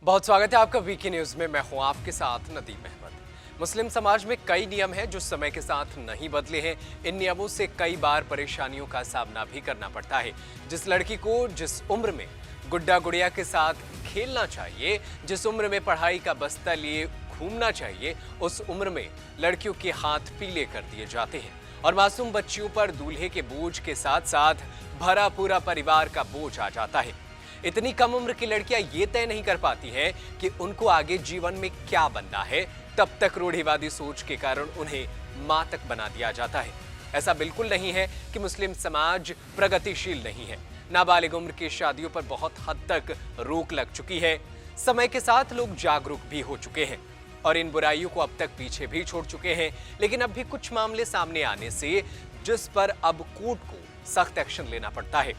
बहुत स्वागत है आपका वीके न्यूज में। मैं हूं आपके साथ नदीम अहमद। मुस्लिम समाज में कई नियम हैं जो समय के साथ नहीं बदले हैं। इन नियमों से कई बार परेशानियों का सामना भी करना पड़ता है। जिस लड़की को जिस उम्र में गुड्डा गुड़िया के साथ खेलना चाहिए, जिस उम्र में पढ़ाई का बस्ता लिए घूमना चाहिए, उस उम्र में लड़कियों के हाथ पीले कर दिए जाते हैं और मासूम बच्चियों पर दूल्हे के बोझ के साथ साथ भरा पूरा परिवार का बोझ आ जाता है। इतनी कम उम्र की लड़कियां ये तय नहीं कर पाती हैं कि उनको आगे जीवन में क्या बनना है, तब तक रूढ़िवादी सोच के कारण उन्हें मां तक बना दिया जाता है। ऐसा बिल्कुल नहीं है कि मुस्लिम समाज प्रगतिशील नहीं है। नाबालिग उम्र की शादियों पर बहुत हद तक रोक लग चुकी है। समय के साथ लोग जागरूक भी हो चुके हैं और इन बुराइयों को अब तक पीछे भी छोड़ चुके हैं। लेकिन अब भी कुछ मामले सामने आने से जिस पर अब कोर्ट को सख्त एक्शन लेना पड़ता है।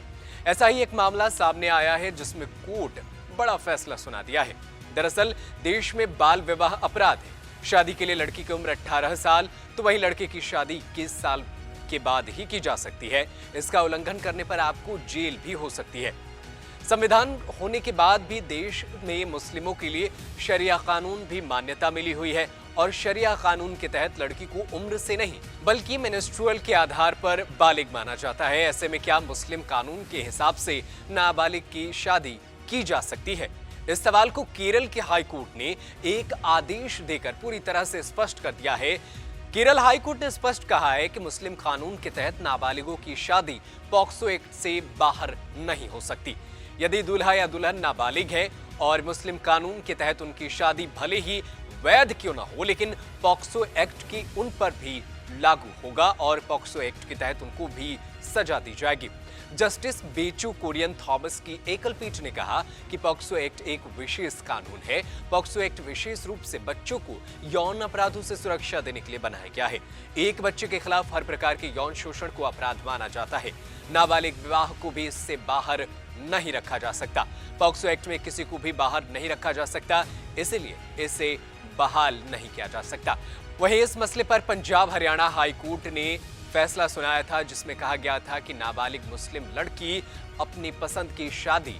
ऐसा ही एक मामला सामने आया है जिसमें कोर्ट बड़ा फैसला सुना दिया है। दरअसल देश में बाल विवाह अपराध है। शादी के लिए लड़की की उम्र 18 साल तो वहीं लड़के की शादी 21 साल के बाद ही की जा सकती है। इसका उल्लंघन करने पर आपको जेल भी हो सकती है। संविधान होने के बाद भी देश में मुस्लिमों के लिए शरिया कानून भी मान्यता मिली हुई है और शरिया कानून के तहत लड़की को उम्र से नहीं बल्कि मेंस्ट्रुअल के आधार पर बालिग माना जाता है। ऐसे में क्या मुस्लिम कानून के हिसाब से नाबालिग की शादी की जा सकती है? इस सवाल को केरल के हाई कोर्ट ने एक आदेश देकर पूरी तरह से स्पष्ट कर दिया है। केरल हाई कोर्ट ने स्पष्ट कहा है कि मुस्लिम कानून के तहत नाबालिगों की शादी पॉक्सो एक्ट से बाहर नहीं हो सकती। यदि दूल्हा या दुल्हन नाबालिग है और मुस्लिम कानून के तहत उनकी शादी भले ही वैध क्यों ना हो, लेकिन पॉक्सो एक्ट की उन पर भी लागू होगा और पॉक्सो एक्ट के तहत उनको भी सजा दी जाएगी। जस्टिस बेचू कोरियन थॉमस की एकल पीठ ने कहा कि पॉक्सो एक्ट एक विशेष कानून है। पॉक्सो एक्ट विशेष रूप से बच्चों को यौन अपराधों से सुरक्षा देने के लिए बनाया गया है। एक बच्चे के खिलाफ हर प्रकार के यौन शोषण को अपराध माना जाता है। नाबालिग विवाह को भी इससे बाहर नहीं रखा जा सकता। पॉक्सो एक्ट में किसी को भी बाहर नहीं रखा जा सकता, इसलिए इसे बहाल नहीं किया जा सकता। वहीं इस मसले पर पंजाब हरियाणा हाई कोर्ट ने फैसला सुनाया था जिसमें कहा गया था कि नाबालिग मुस्लिम लड़की अपनी पसंद की शादी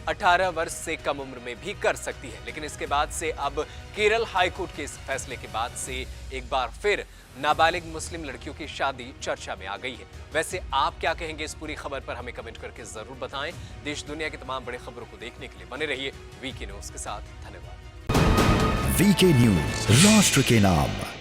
18 वर्ष से कम उम्र में भी कर सकती है। लेकिन इसके बाद से अब केरल हाई कोर्ट के इस फैसले के बाद से एक बार फिर नाबालिग मुस्लिम लड़कियों की शादी चर्चा में आ गई है। वैसे आप क्या कहेंगे इस पूरी खबर पर? हमें कमेंट करके जरूर बताएं। देश दुनिया की तमाम बड़ी खबरों को देखने के लिए बने रहिए वीके न्यूज के साथ। धन्यवाद। वीके न्यूज, राष्ट्र के नाम।